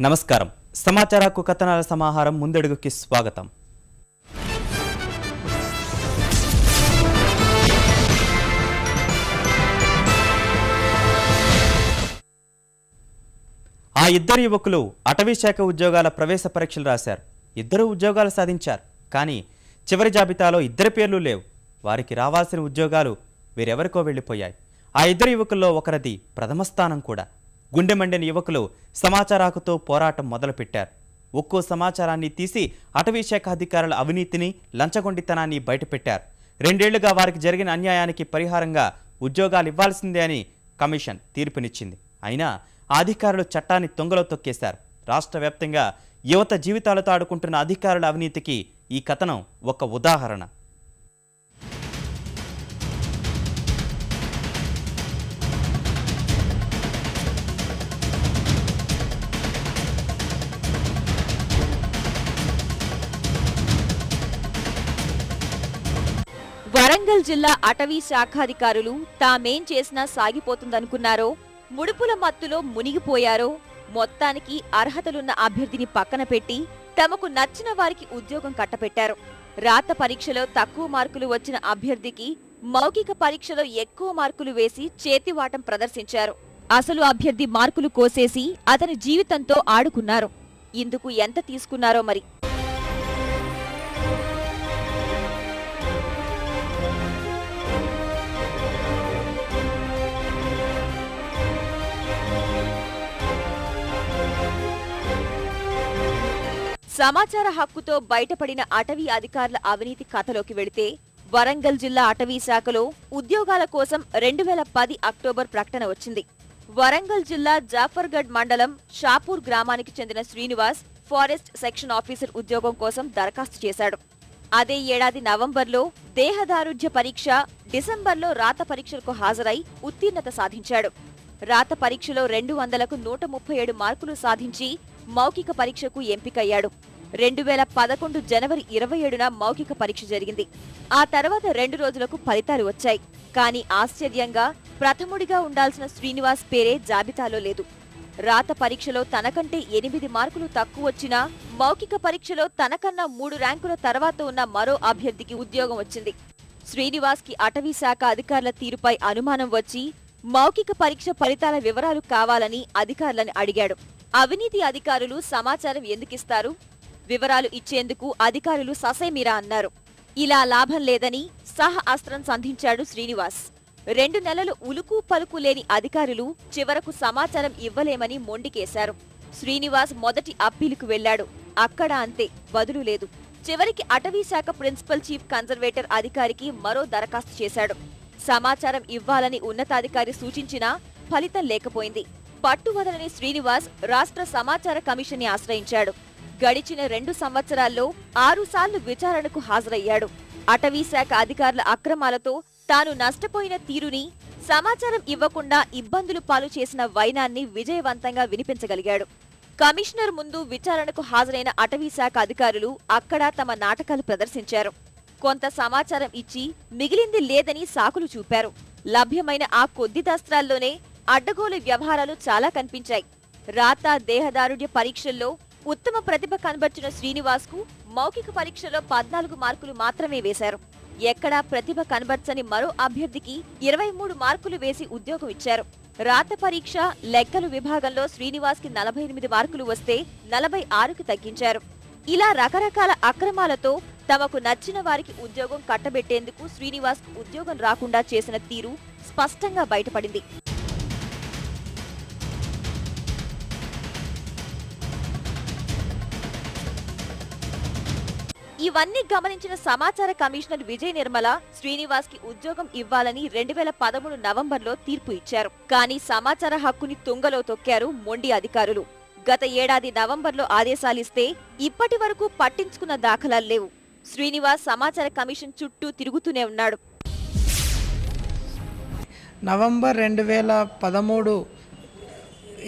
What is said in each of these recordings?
నమస్కారం. సమాచార హక్కు కథనాల సమాహారం ముందడుగుకి స్వాగతం. ఆ ఇద్దరు యువకులు అటవీ శాఖ ఉద్యోగాల ప్రవేశ పరీక్షలు రాశారు. ఇద్దరు ఉద్యోగాలు సాధించారు. కానీ చివరి జాబితాలో ఇద్దరి పేర్లు లేవు. వారికి రావాల్సిన ఉద్యోగాలు వేరెవరికో వెళ్ళిపోయాయి. ఆ ఇద్దరు యువకుల్లో ఒకరిది ప్రథమ స్థానం కూడా. గుండె మండిన యువకులు సమాచార హక్కుతో పోరాటం మొదలుపెట్టారు. ఒక్కో సమాచారాన్ని తీసి అటవీ శాఖ అధికారుల అవినీతిని, లంచగొండితనాన్ని బయటపెట్టారు. 2 ఏళ్లుగా వారికి జరిగిన అన్యాయానికి పరిహారంగా ఉద్యోగాలు ఇవ్వాల్సిందే అని కమిషన్ తీర్పునిచ్చింది. అయినా ఆ అధికారులు చట్టాన్ని తొంగలో తొక్కేశారు. రాష్ట్ర వ్యాప్తంగా యువత జీవితాలతో ఆడుకుంటున్న అధికారుల అవినీతికి ఈ కథనం ఒక ఉదాహరణ. వరంగల్ జిల్లా అటవీ శాఖాధికారులు తామేం చేసినా సాగిపోతుందనుకున్నారో, ముడుపుల మత్తులో మునిగిపోయారో, మొత్తానికి అర్హతలున్న అభ్యర్థిని పక్కన పెట్టి తమకు నచ్చిన వారికి ఉద్యోగం కట్టపెట్టారు. రాత పరీక్షలో తక్కువ మార్కులు వచ్చిన అభ్యర్థికి మౌఖిక పరీక్షలో ఎక్కువ మార్కులు వేసి చేతివాటం ప్రదర్శించారు. అసలు అభ్యర్థి మార్కులు కోసేసి అతని జీవితంతో ఆడుకున్నారు. ఇందుకు ఎంత తీసుకున్నారో మరి. సమాచార హక్కుతో బయటపడిన అటవీ అధికారుల అవినీతి కథలోకి వెళితే, వరంగల్ జిల్లా అటవీ శాఖలో ఉద్యోగాల కోసం 2010 అక్టోబర్ ప్రకటన వచ్చింది. వరంగల్ జిల్లా జాఫర్గఢ్ మండలం షాపూర్ గ్రామానికి చెందిన శ్రీనివాస్ ఫారెస్ట్ సెక్షన్ ఆఫీసర్ ఉద్యోగం కోసం దరఖాస్తు చేశాడు. అదే ఏడాది నవంబర్లో దేహదారుఢ్య పరీక్ష, డిసెంబర్లో రాత పరీక్షలకు హాజరై ఉత్తీర్ణత సాధించాడు. రాత పరీక్షలో 200కు 137 మార్కులు సాధించి మౌఖిక పరీక్షకు ఎంపికయ్యాడు. 2011 జనవరి 27న మౌఖిక పరీక్ష జరిగింది. ఆ తర్వాత 2 రోజులకు ఫలితాలు వచ్చాయి. కానీ ఆశ్చర్యంగా ప్రథముడిగా ఉండాల్సిన శ్రీనివాస్ పేరే జాబితాలో లేదు. రాత పరీక్షలో తనకంటే 8 మార్కులు తక్కువొచ్చినా మౌఖిక పరీక్షలో తనకన్నా 3 ర్యాంకుల తర్వాత ఉన్న మరో అభ్యర్థికి ఉద్యోగం వచ్చింది. శ్రీనివాస్కి అటవీ శాఖ అధికారుల తీరుపై అనుమానం వచ్చి మౌఖిక పరీక్ష ఫలితాల వివరాలు కావాలని అధికారులను అడిగాడు. అవినీతి అధికారులు సమాచారం ఎందుకిస్తారు? వివరాలు ఇచ్చేందుకు అధికారులు ససేమిరా అన్నారు. ఇలా లాభం లేదని అస్త్రం సంధించాడు శ్రీనివాస్. 2 నెలలు ఉలుకు పలుకు లేని అధికారులు చివరకు సమాచారం ఇవ్వలేమని మొండికేశారు. శ్రీనివాస్ మొదటి అప్పీలుకు వెళ్లాడు. అక్కడ అంతే, బదులు లేదు. చివరికి అటవీ శాఖ ప్రిన్సిపల్ చీఫ్ కన్జర్వేటర్ అధికారికి మరో దరఖాస్తు చేశాడు. సమాచారం ఇవ్వాలని ఉన్నతాధికారి సూచించినా ఫలితం లేకపోయింది. పట్టువదలని శ్రీనివాస్ రాష్ట్ర సమాచార కమిషన్ ని ఆశ్రయించాడు. గడిచిన 2 సంవత్సరాల్లో 6 సార్లు విచారణకు హాజరయ్యాడు. అటవీ శాఖ అధికారుల అక్రమాలతో తాను నష్టపోయిన తీరుని, సమాచారం ఇవ్వకుండా ఇబ్బందులు పాలు చేసిన వైనాన్ని విజయవంతంగా వినిపించగలిగాడు. కమిషనర్ ముందు విచారణకు హాజరైన అటవీ శాఖ అధికారులు అక్కడ తమ నాటకాలు ప్రదర్శించారు. కొంత సమాచారం ఇచ్చి మిగిలింది లేదని సాకులు చూపారు. లభ్యమైన ఆ కొద్ది దస్త్రాల్లోనే అడ్డగోలు వ్యవహారాలు చాలా కనిపించాయి. రాత, దేహదారుఢ్య పరీక్షల్లో ఉత్తమ ప్రతిభ కనబర్చిన శ్రీనివాస్కు మౌఖిక పరీక్షలో 14 మార్కులు మాత్రమే వేశారు. ఎక్కడా ప్రతిభ కనబర్చని మరో అభ్యర్థికి 23 మార్కులు వేసి ఉద్యోగం ఇచ్చారు. రాత పరీక్ష, లెక్కలు విభాగంలో శ్రీనివాస్కి 48 మార్కులు వస్తే 46కి తగ్గించారు. ఇలా రకరకాల అక్రమాలతో తమకు నచ్చిన వారికి ఉద్యోగం కట్టబెట్టేందుకు శ్రీనివాస్ ఉద్యోగం రాకుండా చేసిన తీరు స్పష్టంగా బయటపడింది. ఇవన్నీ గమనించిన సమాచార కమిషనర్ విజయ నిర్మల శ్రీనివాస్ కి ఉద్యోగం ఇవ్వాలని 2013 నవంబర్లో తీర్పు ఇచ్చారు. కానీ సమాచార హక్కుని తుంగలో తొక్కారు మొండి అధికారులు. గత ఏడాది నవంబర్లో ఆదేశాలిస్తే ఇప్పటి వరకు పట్టించుకున్న దాఖలాలు లేవు. శ్రీనివాస్ సమాచార కమిషన్ చుట్టూ తిరుగుతూనే ఉన్నాడు. నవంబర్ 2013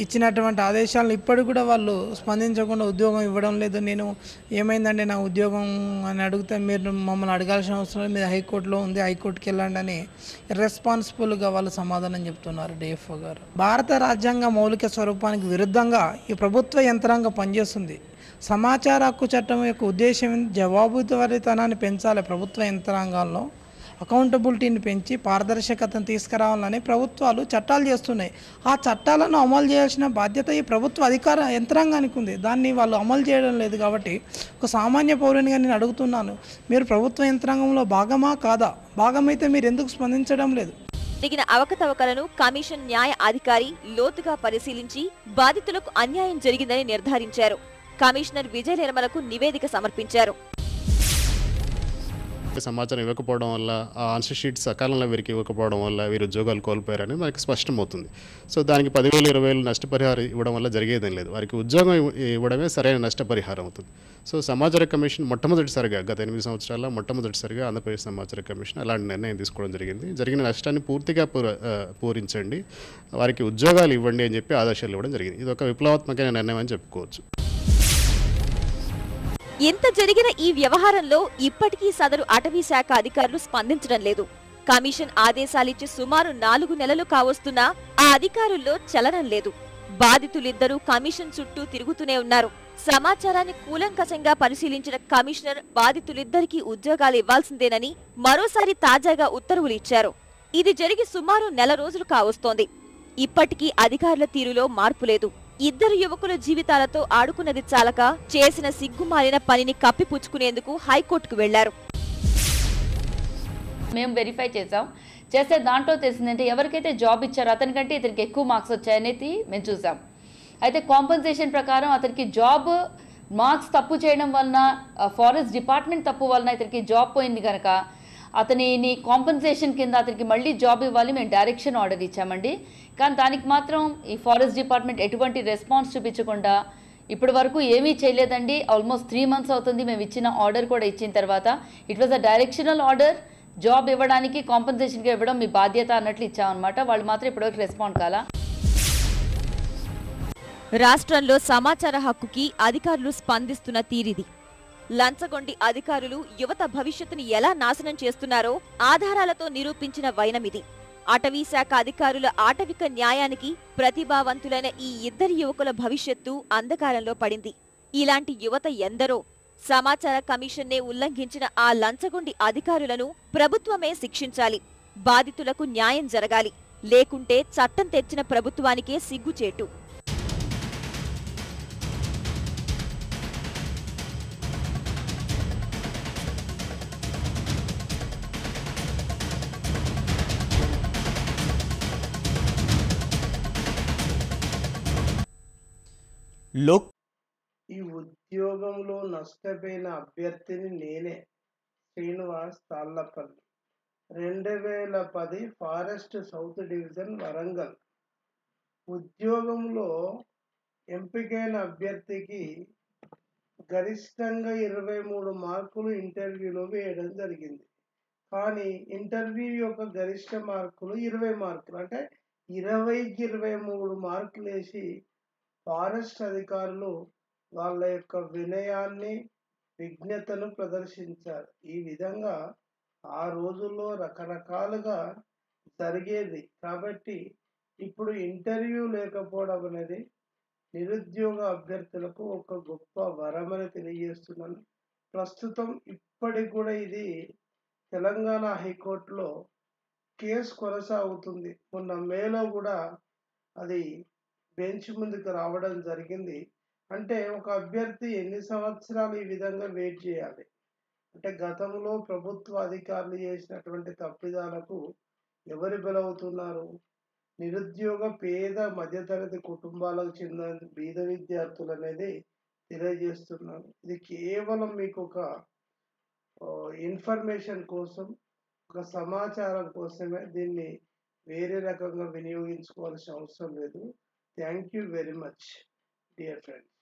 ఇచ్చినటువంటి ఆదేశాలను ఇప్పటికి కూడా వాళ్ళు స్పందించకుండా ఉద్యోగం ఇవ్వడం లేదు. నేను ఏమైందంటే నా ఉద్యోగం అని అడిగితే మీరు మమ్మల్ని అడగాల్సిన అవసరం లేదు, మీరు హైకోర్టులో ఉంది, హైకోర్టుకి వెళ్ళండి అని ఇర్రెస్పాన్సిబుల్గా వాళ్ళు సమాధానం చెప్తున్నారు డిఎఫ్ఓ గారు. భారత రాజ్యాంగ మౌలిక స్వరూపానికి విరుద్ధంగా ఈ ప్రభుత్వ యంత్రాంగం పనిచేస్తుంది. సమాచార హక్కు చట్టం యొక్క ఉద్దేశం జవాబుదారీతనాన్ని పెంచాలి, ప్రభుత్వ యంత్రాంగాల్లో అకౌంటబిలిటీని పెంచి పారదర్శకతను తీసుకురావాలని ప్రభుత్వాలు చట్టాలు చేస్తున్నాయి. ఆ చట్టాలను అమలు చేయాల్సిన బాధ్యత ఈ ప్రభుత్వ అధికార యంత్రాంగానికి ఉంది. దాన్ని వాళ్ళు అమలు చేయడం లేదు. కాబట్టి ఒక సామాన్య పౌరునిగా నేను అడుగుతున్నాను, మీరు ప్రభుత్వ యంత్రాంగంలో భాగమా కాదా? భాగమైతే మీరు ఎందుకు స్పందించడం లేదు? జరిగిన అవకతవకలను కమిషన్ న్యాయ అధికారి లోతుగా పరిశీలించి బాధితులకు అన్యాయం జరిగిందని నిర్ధారించారు. కమిషనర్ విజయ నిర్మలకు నివేదిక సమర్పించారు. సమాచారం ఇవ్వకపోవడం వల్ల, ఆ ఆన్సర్ షీట్స్ సకాలంలో వీరికి ఇవ్వకపోవడం వల్ల వీరు ఉద్యోగాలు కోల్పోయారని మనకి స్పష్టమవుతుంది. సో దానికి 10,000 20,000 నష్టపరిహారం ఇవ్వడం వల్ల జరిగేదేం లేదు. వారికి ఉద్యోగం ఇవ్వడమే సరైన నష్టపరిహారం అవుతుంది. సో సమాచార కమిషన్ మొట్టమొదటిసారిగా గత 8 సంవత్సరాల మొట్టమొదటిసారిగా ఆంధ్రప్రదేశ్ సమాచార కమిషన్ అలాంటి నిర్ణయం తీసుకోవడం జరిగింది. జరిగిన నష్టాన్ని పూర్తిగా పూరించండి, వారికి ఉద్యోగాలు ఇవ్వండి అని చెప్పి ఆదేశాలు ఇవ్వడం జరిగింది. ఇది ఒక విప్లవాత్మకమైన నిర్ణయం అని చెప్పుకోవచ్చు. ఇంత జరిగిన ఈ వ్యవహారంలో ఇప్పటికీ సదరు అటవీ శాఖ అధికారులు స్పందించడం లేదు. కమిషన్ ఆదేశాలిచ్చి సుమారు 4 నెలలు కావస్తున్నా ఆ అధికారుల్లో చలనం లేదు. బాధితులిద్దరూ కమిషన్ చుట్టూ తిరుగుతూనే ఉన్నారు. సమాచారాన్ని కూలంకషంగా పరిశీలించిన కమిషనర్ బాధితులిద్దరికీ ఉద్యోగాలు ఇవ్వాల్సిందేనని మరోసారి తాజాగా ఉత్తర్వులు ఇచ్చారు. ఇది జరిగి సుమారు నెల రోజులు కావస్తోంది. ఇప్పటికీ అధికారుల తీరులో మార్పు లేదు. ఇద్దరు యువకుల జీవితాలతో ఆడుకున్నది చాలక చేసిన సిగ్గుమాలిన పనిని కప్పిపుచ్చుకునేందుకు హైకోర్టుకు వెళ్లారు. మేము వెరిఫై చేస్తే దాంట్లో తెలిసిందంటే ఎవరికైతే జాబ్ ఇచ్చారో అతనికంటే ఇతనికి ఎక్కువ మార్క్స్ వచ్చాయనేది మేము చూసాం. అయితే కాంపెన్సేషన్ ప్రకారం అతనికి జాబ్ మార్క్స్ తప్పు చేయడం వలన, ఫారెస్ట్ డిపార్ట్మెంట్ తప్పు వలన ఇతనికి జాబ్ పోయింది కనుక అతనిని కాంపెన్సేషన్ కింద అతనికి మళ్ళీ జాబ్ ఇవ్వాలి మేము డైరెక్షన్ ఆర్డర్ ఇచ్చామండి. కానీ దానికి మాత్రం ఈ ఫారెస్ట్ డిపార్ట్మెంట్ ఎటువంటి రెస్పాన్స్ చూపించకుండా ఇప్పటి వరకు ఏమీ చేయలేదండి. ఆల్మోస్ట్ 3 months అవుతుంది మేము ఇచ్చిన ఆర్డర్ కూడా ఇచ్చిన తర్వాత. It was a directional order, job ఇవ్వడానికి కాంపెన్సేషన్గా ఇవ్వడం మీ బాధ్యత అన్నట్లు ఇచ్చామన్నమాట. వాళ్ళు మాత్రం ఇప్పటివరకు రెస్పాండ్ కాలా. రాష్ట్రంలో సమాచార హక్కుకి అధికారులు స్పందిస్తున్న తీరిది. లంచగొండి అధికారులు యువత భవిష్యత్తుని ఎలా నాశనం చేస్తున్నారో ఆధారాలతో నిరూపించిన వైనమిది. అటవీ శాఖ అధికారుల ఆటవిక న్యాయానికి ప్రతిభావంతులైన ఈ ఇద్దరి యువకుల భవిష్యత్తు అంధకారంలో పడింది. ఇలాంటి యువత ఎందరో. సమాచార కమిషన్నే ఉల్లంఘించిన ఆ లంచగొండి అధికారులను ప్రభుత్వమే శిక్షించాలి. బాధితులకు న్యాయం జరగాలి. లేకుంటే చట్టం తెచ్చిన ప్రభుత్వానికే సిగ్గుచేటు. ఈ ఉద్యోగంలో నష్టపోయిన అభ్యర్థిని నేనే, Srinivas Tallapalli, 2010 forest south division Warangal. ఉద్యోగంలో ఎంపికైన అభ్యర్థికి గరిష్టంగా 23 మార్కులు ఇంటర్వ్యూలో వేయడం జరిగింది. కానీ ఇంటర్వ్యూ యొక్క గరిష్ట మార్కులు 20 మార్కులు, అంటే 20కి 23 మార్కులు వేసి ఫారెస్ట్ అధికారులు వాళ్ళ యొక్క వినయాన్ని, విజ్ఞతను ప్రదర్శించారు. ఈ విధంగా ఆ రోజుల్లో రకరకాలుగా జరిగేది. కాబట్టి ఇప్పుడు ఇంటర్వ్యూ లేకపోవడం అనేది నిరుద్యోగ అభ్యర్థులకు ఒక గొప్ప వరమని తెలియజేస్తున్నాను. ప్రస్తుతం ఇప్పటికి కూడా ఇది తెలంగాణ హైకోర్టులో కేసు కొనసాగుతుంది. మొన్న మేలో కూడా అది బెంచ్ ముందుకు రావడం జరిగింది. అంటే ఒక అభ్యర్థి ఎన్ని సంవత్సరాలు ఈ విధంగా వెయిట్ చేయాలి? అంటే గతంలో ప్రభుత్వ అధికారులు చేసినటువంటి తప్పిదాలకు ఎవరు బలవుతున్నారు? నిరుద్యోగ పేద మధ్యతరగతి కుటుంబాలకు చెందిన బీద విద్యార్థులు అనేది తెలియజేస్తున్నాను. ఇది కేవలం మీకు ఒక ఇన్ఫర్మేషన్ కోసం, ఒక సమాచారం కోసమే. దీన్ని వేరే రకంగా వినియోగించుకోవాల్సిన అవసరం లేదు. Thank you very much, dear friends.